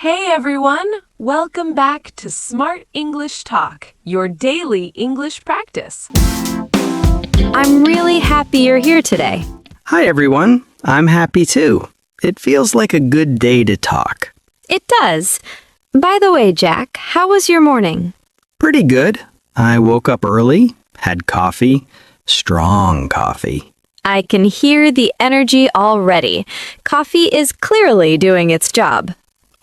Hey everyone! Welcome back to Smart English Talk, your daily English practice. I'm really happy you're here today. Hi everyone, I'm happy too. It feels like a good day to talk. It does. By the way, Jack, how was your morning? Pretty good. I woke up early, had coffee, strong coffee. I can hear the energy already. Coffee is clearly doing its job.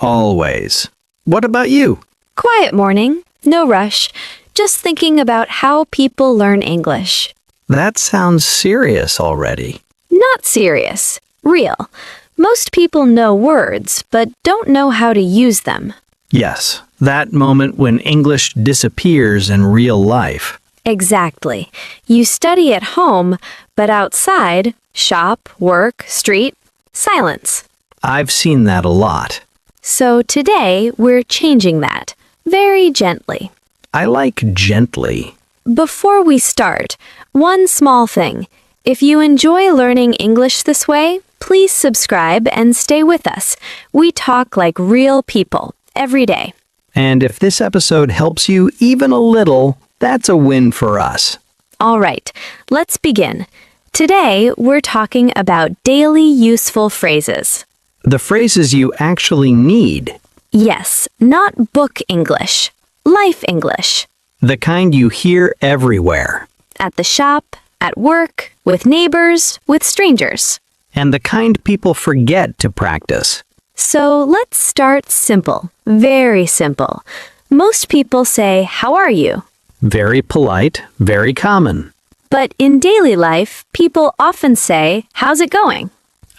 Always. What about you? Quiet morning, no rush, just thinking about how people learn English. That sounds serious already. Not serious, real. Most people know words, but don't know how to use them. Yes, that moment when English disappears in real life. Exactly. You study at home, but outside, shop, work, street, silence. I've seen that a lot. So today, we're changing that, very gently. I like gently. Before we start, one small thing. If you enjoy learning English this way, please subscribe and stay with us. We talk like real people every day. And if this episode helps you even a little, that's a win for us. All right, let's begin. Today, we're talking about daily useful phrases. The phrases you actually need. Yes, not book English, life English. The kind you hear everywhere. At the shop, at work, with neighbors, with strangers. And the kind people forget to practice. So let's start simple, very simple. Most people say, "How are you?" Very polite, very common. But in daily life, people often say, "How's it going?"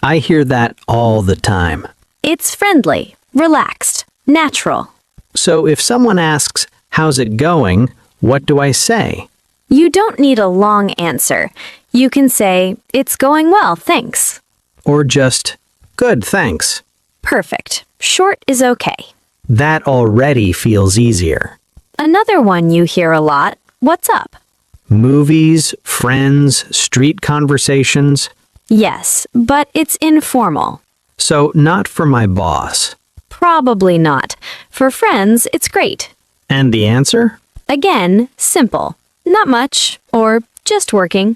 I hear that all the time. It's friendly, relaxed, natural. So if someone asks, "How's it going?" what do I say? You don't need a long answer. You can say, "It's going well, thanks." Or just, "Good, thanks." Perfect. Short is okay. That already feels easier. Another one you hear a lot, "What's up?" Movies, friends, street conversations. Yes, but it's informal. So not for my boss. Probably not. For friends, it's great. And the answer? Again, simple. Not much, or just working.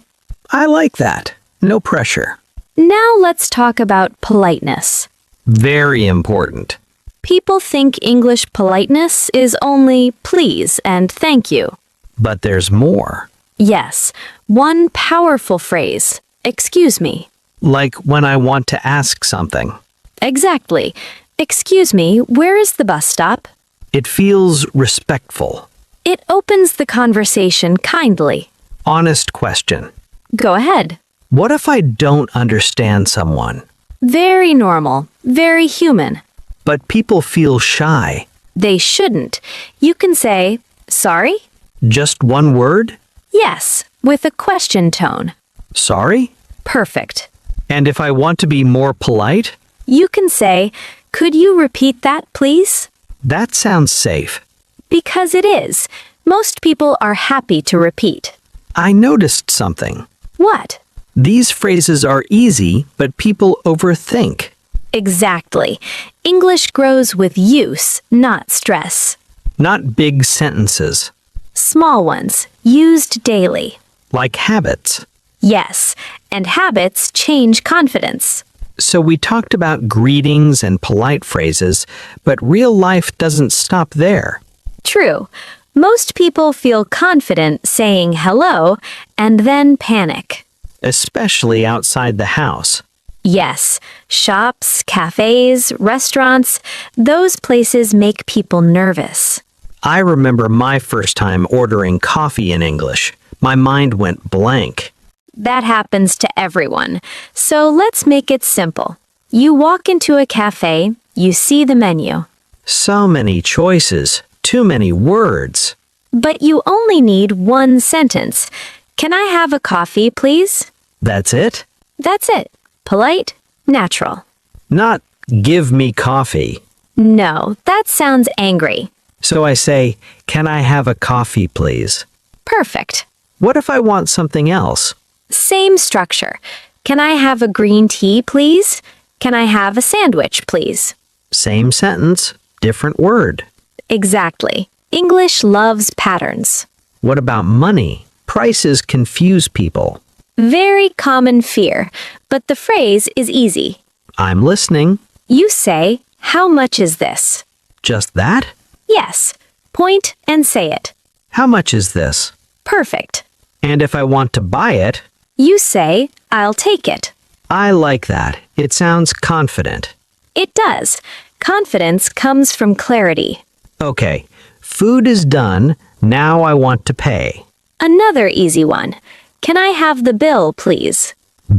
I like that. No pressure. Now let's talk about politeness. Very important. People think English politeness is only please and thank you. But there's more. Yes, one powerful phrase, "Excuse me." Like when I want to ask something. Exactly. "Excuse me, where is the bus stop?" It feels respectful. It opens the conversation kindly. Honest question. Go ahead. What if I don't understand someone? Very normal, very human. But people feel shy. They shouldn't. You can say, "Sorry?" Just one word? Yes, with a question tone. Sorry? Perfect. And if I want to be more polite? You can say, "Could you repeat that, please?" That sounds safe. Because it is. Most people are happy to repeat. I noticed something. What? These phrases are easy, but people overthink. Exactly. English grows with use, not stress. Not big sentences. Small ones, used daily. Like habits. Yes, and habits change confidence. So we talked about greetings and polite phrases, but real life doesn't stop there. True. Most people feel confident saying hello and then panic. Especially outside the house. Yes, shops, cafes, restaurants, those places make people nervous. I remember my first time ordering coffee in English. My mind went blank. That happens to everyone. So let's make it simple. You walk into a cafe, you see the menu. So many choices, too many words. But you only need one sentence. "Can I have a coffee, please?" That's it? That's it. Polite, natural. Not give me coffee. No, that sounds angry. So I say, "Can I have a coffee, please?" Perfect. What if I want something else? Same structure. "Can I have a green tea, please?" "Can I have a sandwich, please?" Same sentence. different word. Exactly. English loves patterns. What about money? Prices confuse people. Very common fear, but the phrase is easy. I'm listening. You say, "How much is this?" Just that? Yes. Point and say it. How much is this? Perfect. And if I want to buy it, You say, "I'll take it." I like that. It sounds confident. It does. Confidence comes from clarity. Okay, food is done. Now I want to pay. Another easy one. Can I have the bill, please?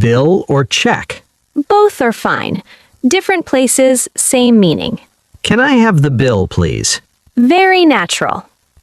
Bill or check? Both are fine. Different places, same meaning. Can I have the bill, please? Very natural.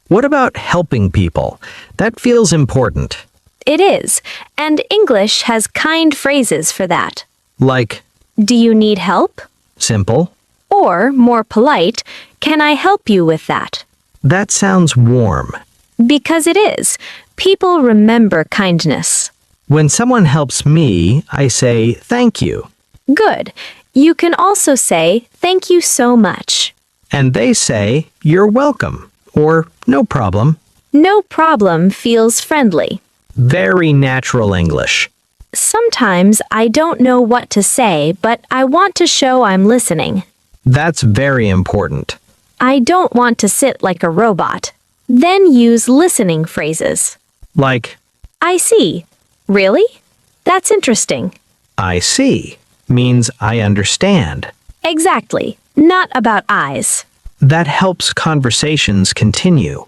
What about helping people? That feels important. It is, and English has kind phrases for that. Like, Do you need help? simple. Or, more polite, can I help you with that? That sounds warm. Because it is. People remember kindness. When someone helps me, I say thank you. Good. You can also say, "Thank you so much." And they say, you're welcome, or no problem. No problem feels friendly. Very natural English. Sometimes I don't know what to say, but I want to show I'm listening. That's very important. I don't want to sit like a robot. Then use listening phrases. Like, I see. Really? That's interesting. I see, means I understand. Exactly. Not about eyes. That helps conversations continue.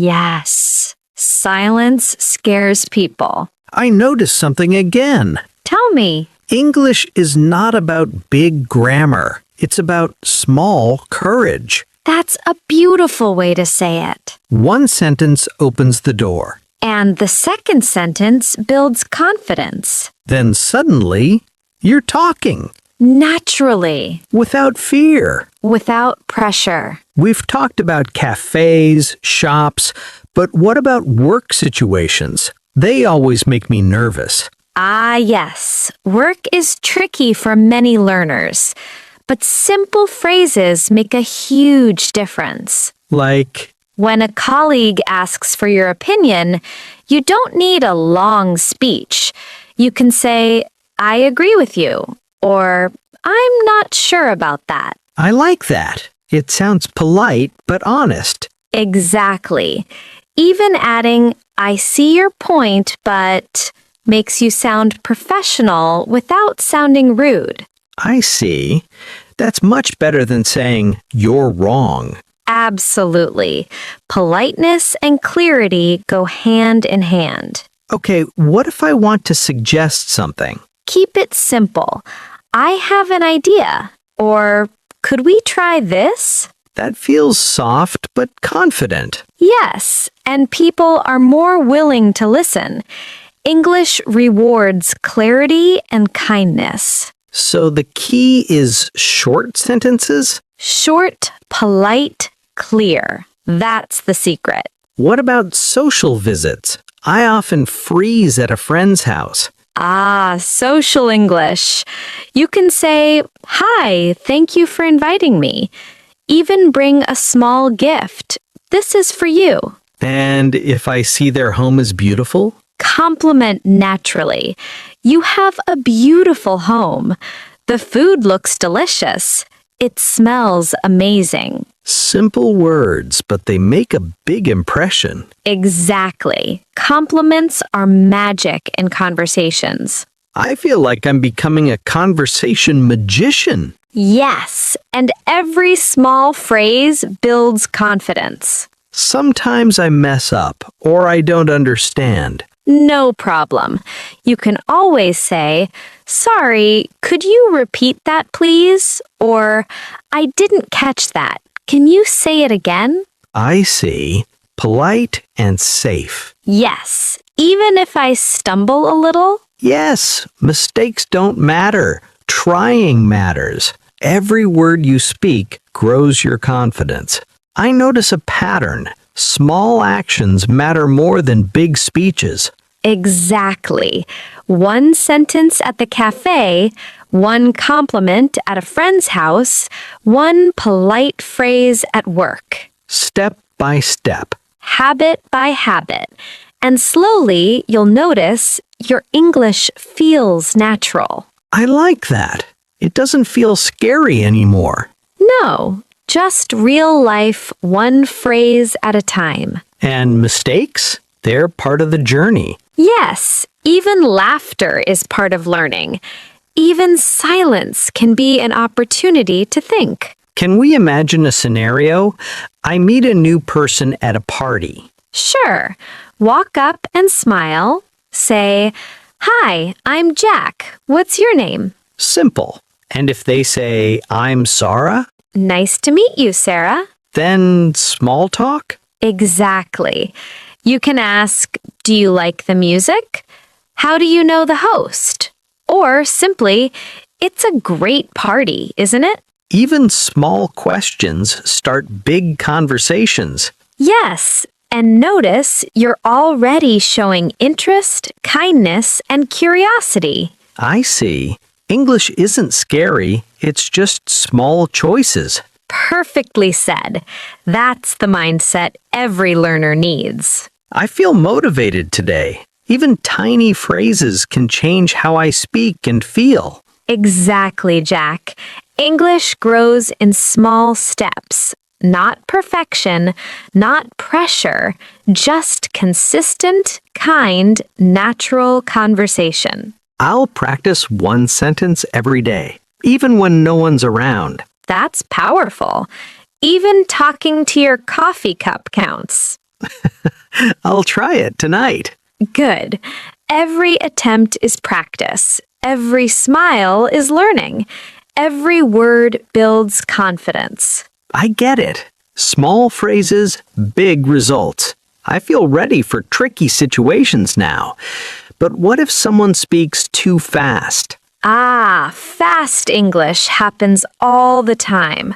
Yes. Silence scares people. I noticed something again. Tell me. English is not about big grammar. It's about small courage. That's a beautiful way to say it. One sentence opens the door. And the second sentence builds confidence. Then suddenly, you're talking Naturally. without fear. Without pressure. We've talked about cafes, shops, but what about work situations? They always make me nervous. Ah, yes. Work is tricky for many learners. But simple phrases make a huge difference. Like, When a colleague asks for your opinion, you don't need a long speech. You can say, "I agree with you," or "I'm not sure about that." I like that. It sounds polite but honest. Exactly. Even adding, "I see your point, but," makes you sound professional without sounding rude. I see. That's much better than saying, you're wrong. Absolutely. Politeness and clarity go hand in hand. Okay, what if I want to suggest something? Keep it simple. "I have an idea," or "Could we try this?" That feels soft but confident. Yes, and people are more willing to listen. English rewards clarity and kindness. So the key is short sentences? Short, polite, clear. That's the secret. What about social visits? I often freeze at a friend's house. Ah, social English. You can say, "Hi, thank you for inviting me." Even bring a small gift. "This is for you." And if I see their home is beautiful? Compliment naturally. "You have a beautiful home. The food looks delicious. It smells amazing." Simple words, but they make a big impression. Exactly. Compliments are magic in conversations. I feel like I'm becoming a conversation magician. Yes, and every small phrase builds confidence. Sometimes I mess up or I don't understand. No problem. You can always say, "Sorry, could you repeat that, please?" Or, "I didn't catch that. Can you say it again?" I see. Polite and safe. Yes, even if I stumble a little. Yes, mistakes don't matter. Trying matters. Every word you speak grows your confidence. I notice a pattern. Small actions matter more than big speeches. Exactly. One sentence at the cafe, one compliment at a friend's house, one polite phrase at work. Step by step. Habit by habit. And slowly, you'll notice your English feels natural. I like that. It doesn't feel scary anymore. No, just real life, one phrase at a time. And mistakes? They're part of the journey. Yes, even laughter is part of learning. Even silence can be an opportunity to think. Can we imagine a scenario? I meet a new person at a party. Sure. Walk up and smile. Say, "Hi, I'm Jack. What's your name?" Simple. And if they say, I'm Sarah, "Nice to meet you, Sarah." then small talk? Exactly. You can ask, "Do you like the music? How do you know the host?" Or simply, "It's a great party, isn't it?" Even small questions start big conversations. Yes, and notice you're already showing interest, kindness, and curiosity. I see. English isn't scary, it's just small choices. Perfectly said. That's the mindset every learner needs. I feel motivated today. Even tiny phrases can change how I speak and feel. Exactly, Jack. English grows in small steps. Not perfection, not pressure, just consistent, kind, natural conversation. I'll practice one sentence every day, even when no one's around. That's powerful. Even talking to your coffee cup counts. I'll try it tonight. Good. Every attempt is practice. Every smile is learning. Every word builds confidence. I get it. Small phrases, big results. I feel ready for tricky situations now. But what if someone speaks too fast? Fast English happens all the time.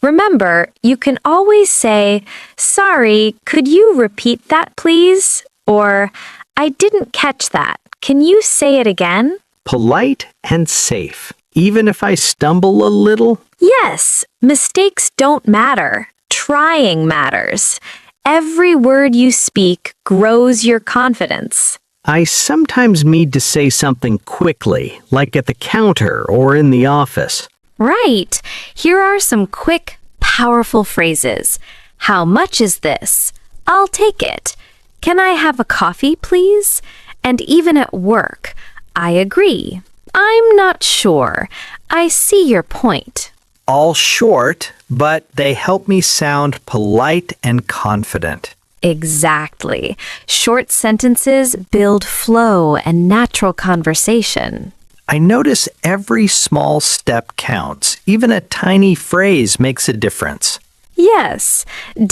Remember, you can always say, "Sorry, could you repeat that, please?" Or, "I didn't catch that. Can you say it again?" Polite and safe, even if I stumble a little. Yes, mistakes don't matter. Trying matters. Every word you speak grows your confidence. I sometimes need to say something quickly, like at the counter or in the office. Right. Here are some quick, powerful phrases. How much is this? I'll take it. Can I have a coffee, please? And even at work, I agree. I'm not sure. I see your point. All short, but they help me sound polite and confident. Exactly. Short sentences build flow and natural conversation. I notice every small step counts. Even a tiny phrase makes a difference. Yes,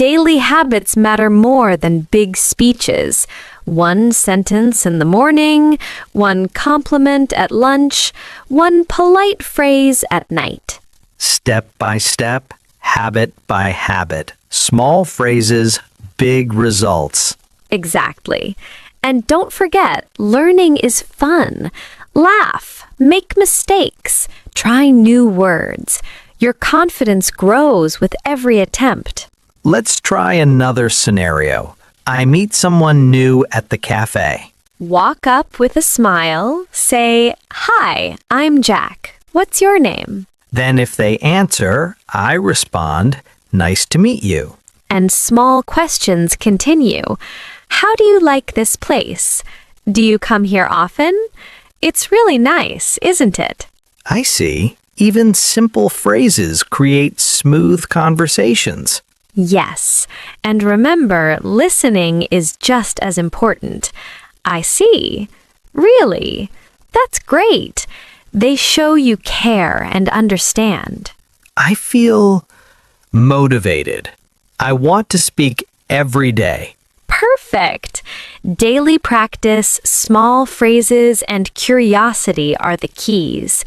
daily habits matter more than big speeches. One sentence in the morning, one compliment at lunch, one polite phrase at night. Step by step, habit by habit. Small phrases, big results. Exactly. And don't forget, learning is fun. Laugh, make mistakes, try new words. Your confidence grows with every attempt. Let's try another scenario. I meet someone new at the cafe. Walk up with a smile, say, "Hi, I'm Jack. What's your name?" Then if they answer, I respond, "Nice to meet you." And small questions continue. How do you like this place? Do you come here often? It's really nice, isn't it? I see. Even simple phrases create smooth conversations. Yes. And remember, listening is just as important. I see. Really? That's great. They show you care and understand. I feel motivated. I want to speak every day. Perfect. Daily practice, small phrases, and curiosity are the keys.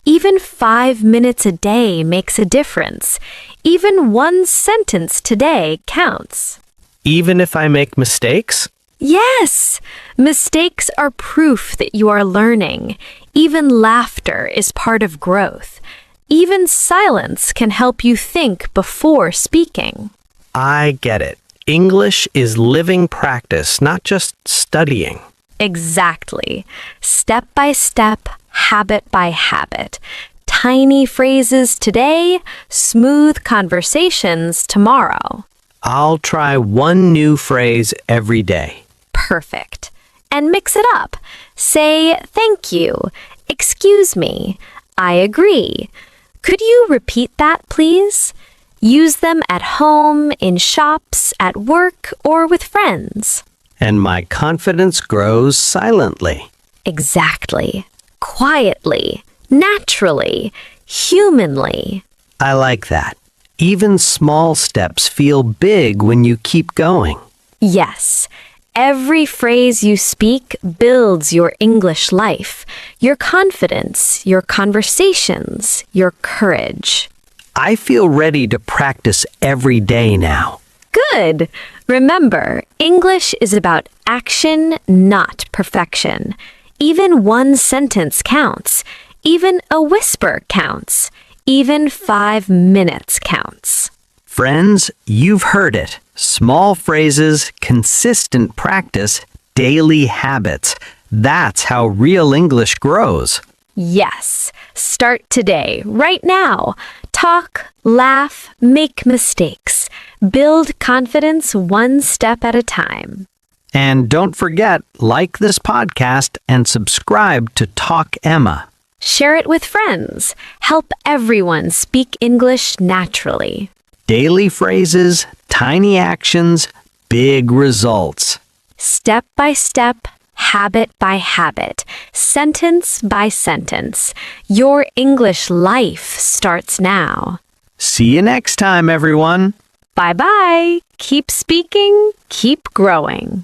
Even 5 minutes a day makes a difference. Even one sentence today counts. Even if I make mistakes? Yes! Mistakes are proof that you are learning. Even laughter is part of growth. Even silence can help you think before speaking. I get it. English is living practice, not just studying. Exactly. Step by step, habit by habit. Tiny phrases today, smooth conversations tomorrow. I'll try one new phrase every day. Perfect. And mix it up. Say thank you, excuse me, I agree. Could you repeat that, please? Use them at home, in shops, at work, or with friends. And my confidence grows silently. Exactly. Quietly, naturally, humanly. I like that. Even small steps feel big when you keep going. Yes. Every phrase you speak builds your English life, your confidence, your conversations, your courage. I feel ready to practice every day now. Good! Remember, English is about action, not perfection. Even one sentence counts. Even a whisper counts. Even 5 minutes counts. Friends, you've heard it. Small phrases, consistent practice, daily habits. That's how real English grows. Yes, start today, right now. Talk, laugh, make mistakes. Build confidence one step at a time. And don't forget, like this podcast and subscribe to Talk Emma. Share it with friends. Help everyone speak English naturally. Daily phrases, tiny actions, big results. Step by step, habit by habit, sentence by sentence. Your English life starts now. See you next time, everyone. Bye-bye. Keep speaking, keep growing.